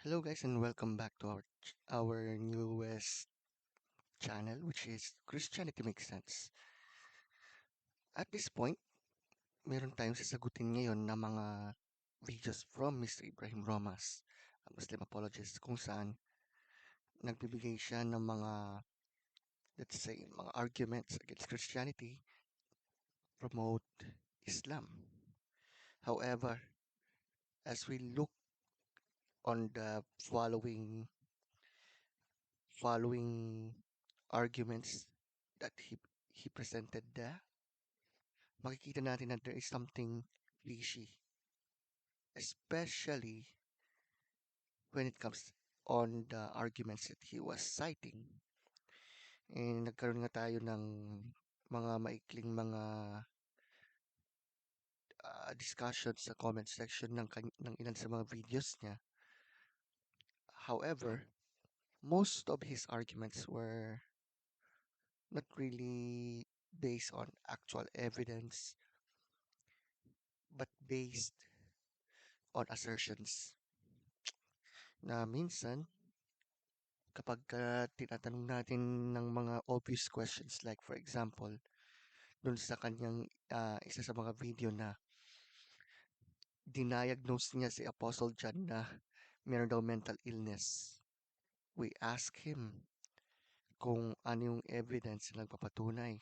Hello guys and welcome back to our newest channel, which is Christianity Makes Sense. At this point, meron tayong sasagutin ngayon na mga videos from Mr. Ibrahim Romas, a Muslim apologist, kung saan nagbibigay siya ng mga, let's say, mga arguments against Christianity, promote Islam. However, as we look on the following arguments that he presented there, makikita natin na there is something fishy, especially when it comes on the arguments that he was citing. And nagkaroon nga tayo ng mga maikling mga discussions sa comment section ng ilan sa mga videos niya. However, most of his arguments were not really based on actual evidence, but based on assertions na minsan kapagka tinatanong natin ng mga obvious questions like for example, dun sa kanyang isa sa mga video na diniagnose niya si Apostle John na meron daw mental illness. We ask him kung ano yung evidence na nagpapatunay.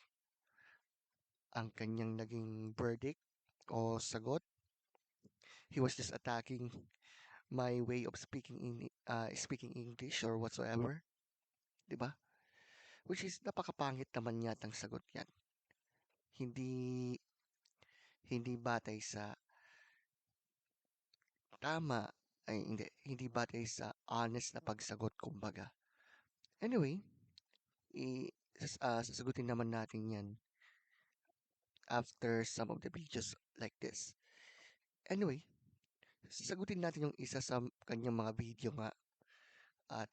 Ang kanyang naging verdict o sagot, he was just attacking my way of speaking English or whatsoever, 'di ba? Which is napakapangit naman yatang sagot 'yan. Hindi hindi batay sa tama, ay hindi batay sa honest na pagsagot kumbaga. Anyway, sasagutin naman natin 'yan after some of the videos like this. Anyway, sasagutin natin yung isa sa kanyang mga video nga at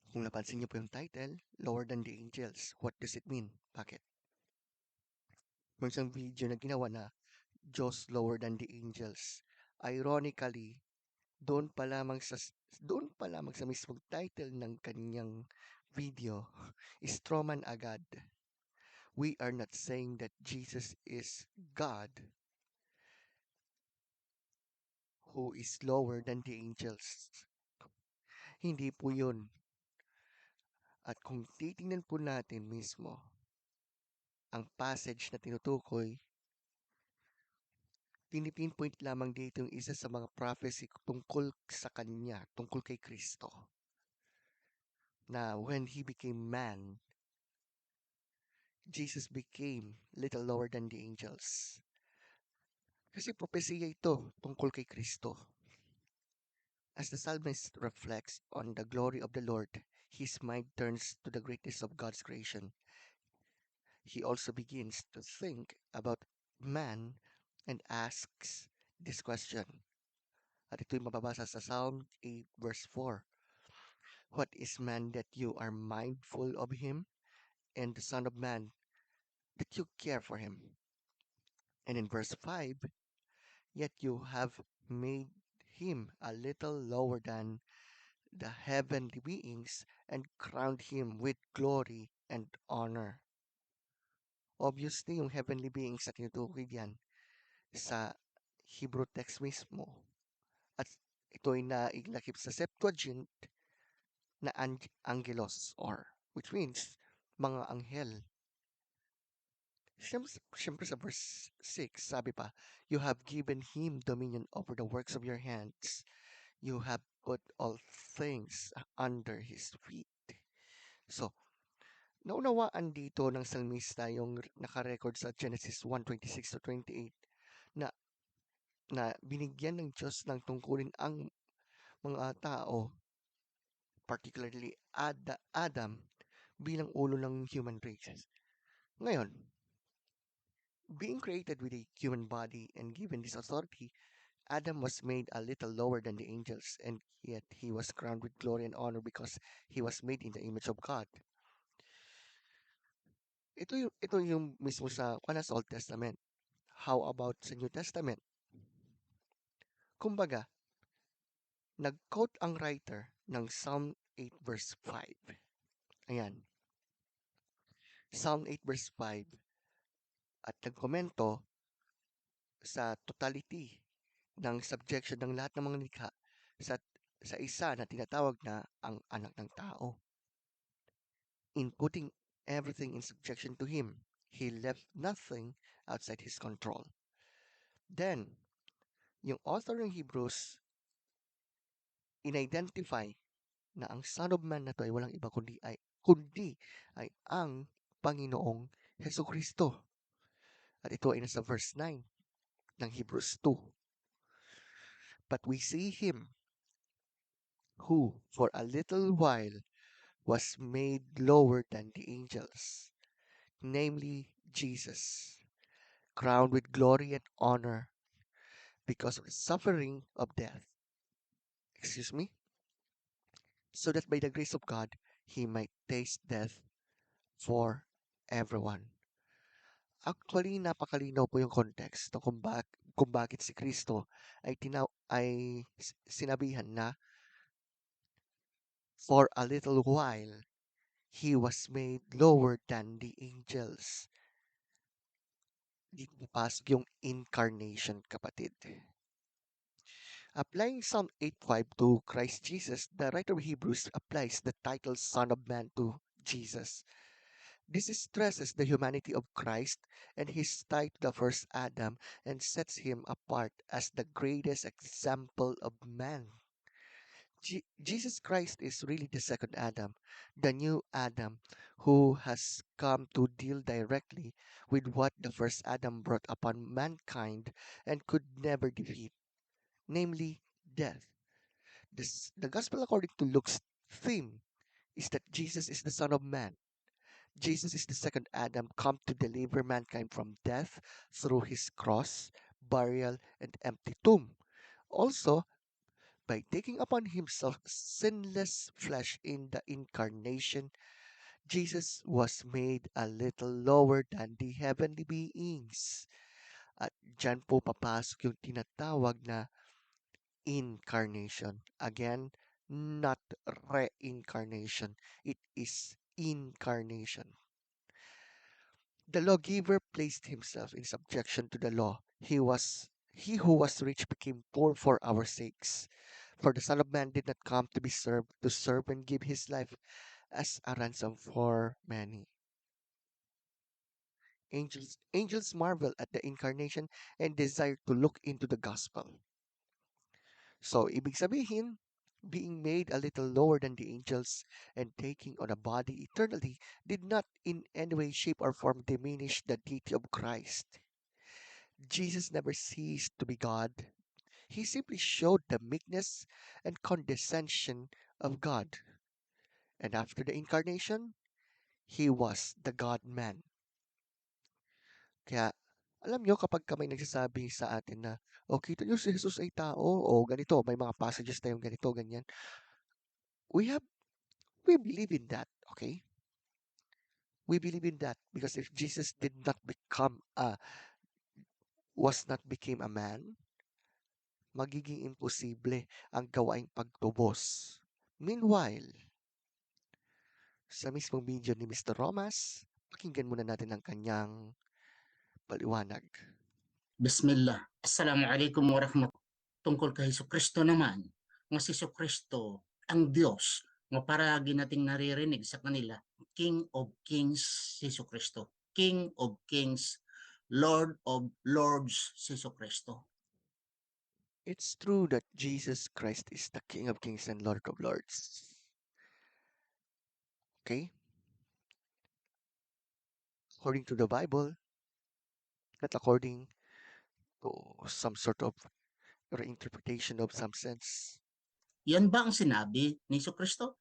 kung napansin niyo po yung title, Lower Than the Angels. What does it mean? Bakit? Yung isang video na ginawa na Diyos Lower Than the Angels. Ironically, doon pa lamang sa mismong title ng kanyang video, strawman agad. We are not saying that Jesus is God who is lower than the angels. Hindi po yun. At kung titingnan po natin mismo ang passage na tinutukoy, pinipinpoint lamang dito yung isa sa mga prophecy tungkol sa kanya, tungkol kay Kristo. Na when he became man, Jesus became little lower than the angels. Kasi propesya ito tungkol kay Kristo. As the psalmist reflects on the glory of the Lord, his mind turns to the greatness of God's creation. He also begins to think about man and asks this question. At ito'y mababasa sa Psalm 8 verse 4. What is man that you are mindful of him, and the Son of Man that you care for him? And in verse 5, yet you have made him a little lower than the heavenly beings and crowned him with glory and honor. Obviously, yung heavenly beings na tinutukoy diyan sa Hebrew text mismo at ito ay nailakip sa Septuagint na angelos or which means mga anghel. Siyempre sa verse 6, sabi pa, you have given him dominion over the works of your hands. You have put all things under his feet. So, naunawaan dito ng salmista yung nakarecord sa Genesis 1:26 to 28 na na binigyan ng Diyos ng tungkulin ang mga tao, particularly Adam, bilang ulo ng human race. Ngayon, being created with a human body and given this authority, Adam was made a little lower than the angels, and yet he was crowned with glory and honor because he was made in the image of God. Ito yung mismo sa Old Testament. How about sa New Testament? Kumbaga, Nag-quote ang writer ng Psalm 8 verse 5. Ayan, Psalm 8 verse 5 at nagkomento sa totality ng subjection ng lahat ng mga likha sa isa na tinatawag na ang anak ng tao. In putting everything in subjection to him, he left nothing outside his control. Then, yung author ng Hebrews in-identify na ang Son of Man na to ay walang iba kundi ay ang Panginoong Heso Kristo. At ito ay nasa verse 9 ng Hebrews 2. But we see him who for a little while was made lower than the angels, namely Jesus, crowned with glory and honor because of the suffering of death. Excuse me? So that by the grace of God, he might taste death for everyone. Actually, napakalinaw po yung context no, kung bakit si Kristo ay sinabihan na for a little while he was made lower than the angels. Dito papasok yung incarnation, kapatid. Applying Psalm 8:5 to Christ Jesus, the writer of Hebrews applies the title Son of Man to Jesus. This stresses the humanity of Christ and his tie to the first Adam and sets him apart as the greatest example of man. Jesus Christ is really the second Adam, the new Adam who has come to deal directly with what the first Adam brought upon mankind and could never defeat, namely death. The gospel according to Luke's theme is that Jesus is the Son of Man. Jesus is the second Adam come to deliver mankind from death through his cross, burial, and empty tomb. Also, by taking upon himself sinless flesh in the incarnation, Jesus was made a little lower than the heavenly beings. At dyan po papasok yung tinatawag na incarnation. Again, not reincarnation. It is incarnation. The lawgiver placed himself in subjection to the law. He who was rich became poor for our sakes. For the Son of Man did not come to be served, to serve and give his life as a ransom for many. Angels marvel at the incarnation and desire to look into the gospel. So, ibig sabihin, being made a little lower than the angels and taking on a body eternally did not in any way, shape, or form diminish the deity of Christ. Jesus never ceased to be God. He simply showed the meekness and condescension of God. And after the incarnation, he was the God-man. Kaya, alam nyo, kapag ka may nagsasabi sa atin na, o kita nyo si Jesus ay tao, o ganito, may mga passages tayong ganito, ganyan. We have, we believe in that, okay? We believe in that because if Jesus did not was not became a man, magiging imposible ang gawaing pagtubos. Meanwhile, sa mismong video ni Mr. Romas, pakinggan muna natin ang kanyang paliwanag. Bismillah. Assalamualaikum warahmatullahi. Tungkol kay Hesus Kristo naman, nga si Hesus Kristo ang Diyos, nga paragi nating naririnig sa kanila, King of Kings si Hesus Kristo. King of Kings, Lord of Lords si Hesus Kristo. It's true that Jesus Christ is the King of Kings and Lord of Lords. Okay? According to the Bible, not according to some sort of reinterpretation of some sense. Yan ba ang sinabi ni Hesus Kristo?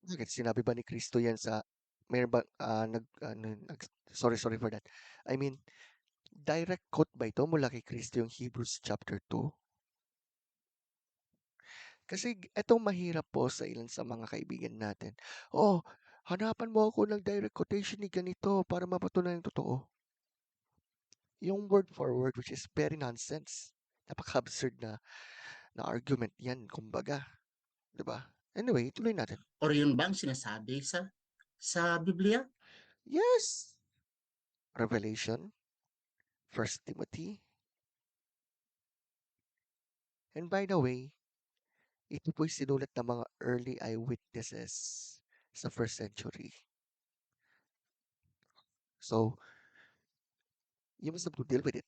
Bakit sinabi ba ni Kristo yan sa mayroon ba sorry for that. I mean, direct quote ba ito mula kay Kristo yung Hebrews chapter 2? Kasi etong mahirap po sa ilan sa mga kaibigan natin. Oh, hanapan mo ako ng direct quotation ni ganito para mapatunayan yung totoo. Yung word for word which is very nonsense. Napaka-absurd na argument 'yan kumbaga, 'di ba? Anyway, tuloy natin. Or yun bang sinasabi sa Biblia? Yes! Revelation, First Timothy, and by the way, ito po'y sinulat ng mga early eyewitnesses sa first century. So, you must have to deal with it.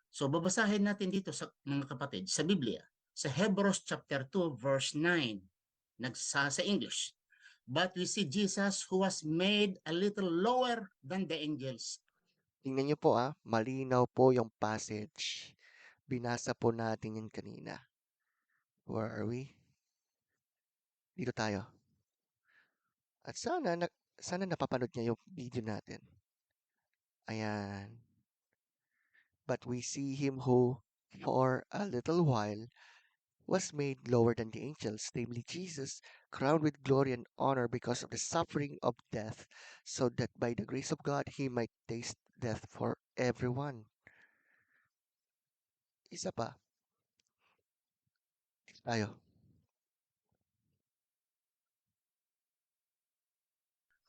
So babasahin natin dito sa mga kapatid sa Biblia, sa Hebrews chapter 2 verse 9, sa English. But we see Jesus who was made a little lower than the angels. Tingnan niyo po malinaw po yung passage. Binasa po natin yan kanina. Where are we? Dito tayo. At sana napapanood niya yung video natin. Ayan. But we see him who, for a little while, was made lower than the angels, namely Jesus, crowned with glory and honor because of the suffering of death, so that by the grace of God he might taste death for everyone. Isa pa, tayo.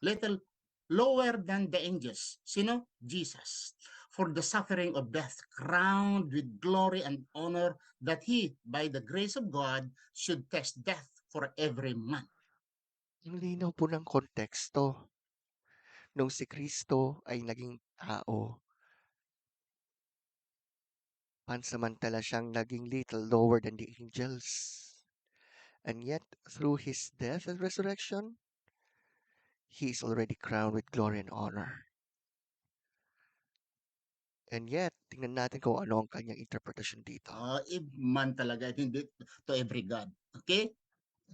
Little lower than the angels. Sino? Jesus. For the suffering of death, crowned with glory and honor, that he, by the grace of God, should taste death for every man. Yung linaw po ng konteksto nung si Kristo ay naging tao, pansamantala siyang naging little lower than the angels. And yet, through his death and resurrection, he is already crowned with glory and honor. And yet, tingnan natin kung ano ang kanyang interpretasyon dito. Man talaga, hindi to every God. Okay?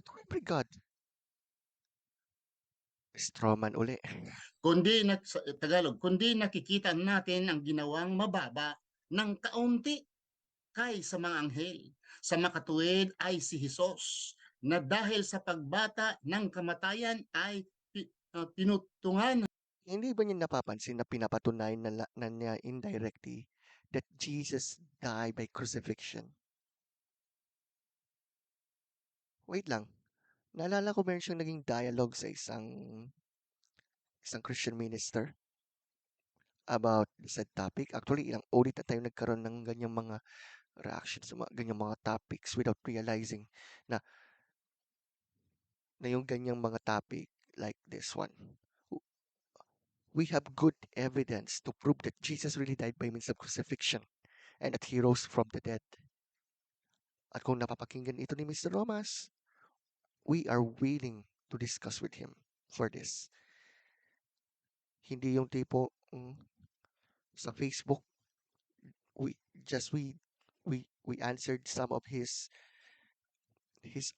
To every God. Strawman uli. Sa Tagalog, kundi nakikita natin ang ginawang mababa ng kaunti kay sa mga anghel. Sa makatuwid ay si Jesus, na dahil sa pagbata ng kamatayan ay pinutungan. Hindi ba niya napapansin na pinapatunayan na niya indirectly that Jesus died by crucifixion? Wait lang. Naalala ko meron siyang naging dialogue sa isang Christian minister about the said topic. Actually, ilang ulit na tayo nagkaroon ng ganyang mga reactions sa mga ganyang mga topics without realizing na yung ganyang mga topic like this one. We have good evidence to prove that Jesus really died by means of crucifixion and that he rose from the dead. At kung napapakinggan ito ni Mr. Romas, we are willing to discuss with him for this. Hindi yung tipo sa Facebook, we just we answered some of his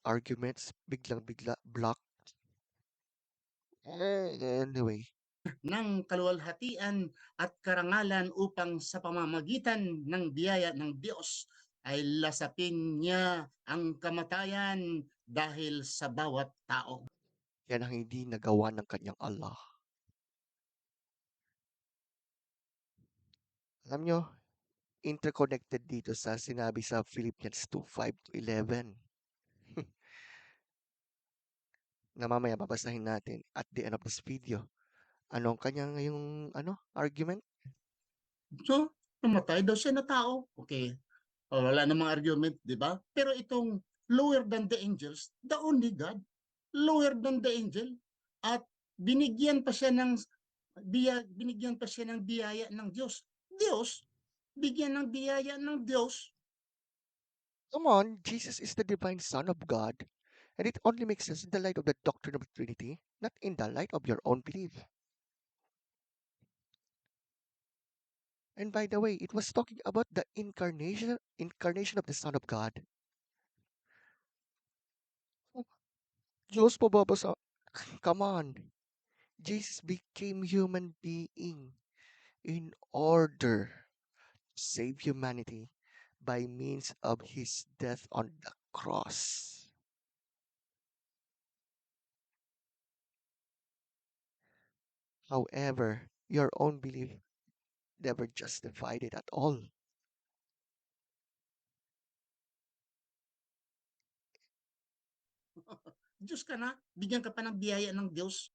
arguments, biglang-bigla block. Anyway, Ng kaluwalhatian at karangalan upang sa pamamagitan ng biyaya ng Diyos ay lasapin niya ang kamatayan dahil sa bawat tao. yan ang hindi nagawa ng kanyang Allah. Alam nyo, interconnected dito sa sinabi sa Philippians 2:5-11 na mamaya babasahin natin at the end of this video. Anong kanyang yung argument? So, namatay daw siya na tao. Okay. Wala namang argument, di ba? Pero itong lower than the angels, the only God, lower than the angel, at binigyan pa siya ng biyaya ng Diyos. Diyos, bigyan ng biyaya ng Diyos. Come on, Jesus is the divine Son of God, and it only makes sense in the light of the doctrine of the Trinity, not in the light of your own belief. And by the way, it was talking about the incarnation of the Son of God. Diyos po babasa. Come on. Jesus became human being in order to save humanity by means of his death on the cross. However, your own belief never justified it at all. Diyos ka na, bigyan ka pa ng biyaya ng Diyos.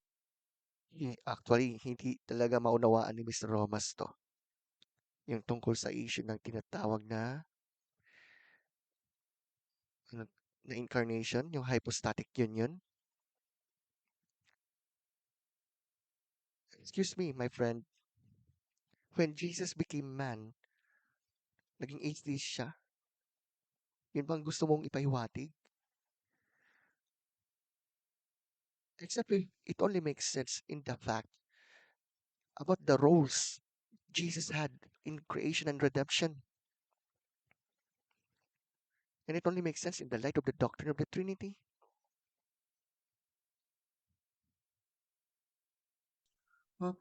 Actually, hindi talaga maunawaan ni Mr. Romas to. Yung tungkol sa issue ng tinatawag na, ano, na incarnation, yung hypostatic union. Excuse me, my friend. When Jesus became man, naging atheist siya. Yun bang gusto mong ipahiwatig? Except it only makes sense in the fact about the roles Jesus had in creation and redemption. And it only makes sense in the light of the doctrine of the Trinity.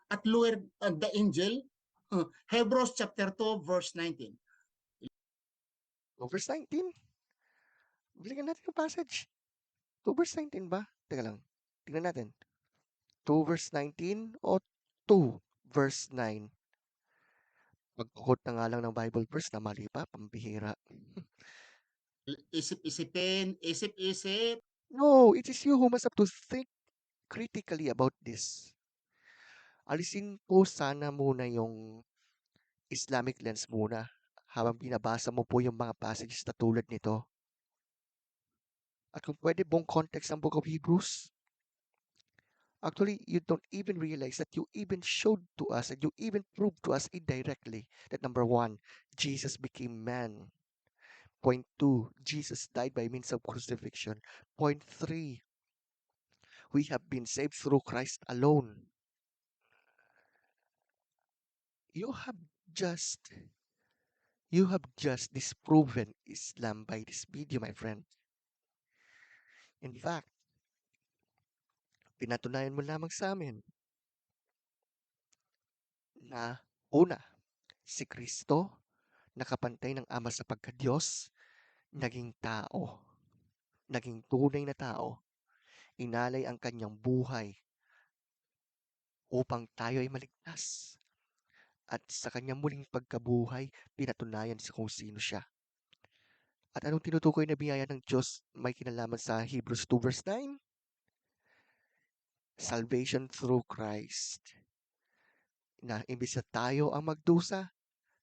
At lower the angel, Hebrews chapter 2 verse 19. So, verse 19. Balikan natin yung passage. 2 verse 19 ba? Teka lang. Tingnan natin. 2 verse 19 o 2 verse 9? Pag-quote na nga lang ng Bible verse na mali pa, pambihira. Isip-isipin, isip-isip. No, it is you who must have to think critically about this. Alisin po sana muna yung Islamic lens muna habang binabasa mo po yung mga passages na tulad nito. At kung pwede buong context ng Book of Hebrews, actually, you don't even realize that you even showed to us and you even proved to us indirectly that number one, Jesus became man. Point two, Jesus died by means of crucifixion. Point three, we have been saved through Christ alone. You have just you have just disproven Islam by this video, my friend. In fact, pinatunayan mo lamang sa amin na una, si Kristo, nakapantay ng Ama sa pagka-Diyos, naging tao, naging tunay na tao, inalay ang kanyang buhay upang tayo ay maligtas. At sa kanyang muling pagkabuhay, pinatunayan sa kung sino siya. At anong tinutukoy na biyaya ng Diyos may kinalaman sa Hebrews 2 verse 9? Salvation through Christ. Na imbis na tayo ang magdusa,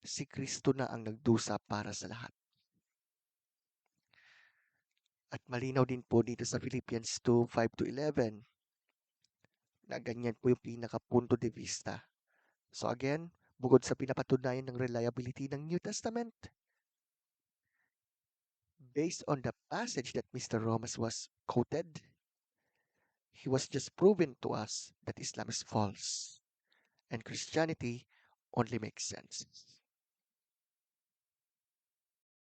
si Kristo na ang nagdusa para sa lahat. At malinaw din po dito sa Philippians 2, 5 to 11 na ganyan po yung pinaka-punto de vista. So again, bukod sa pinapatunayan ng reliability ng New Testament, based on the passage that Mr. Romas was quoted, he was just proven to us that Islam is false and Christianity only makes sense.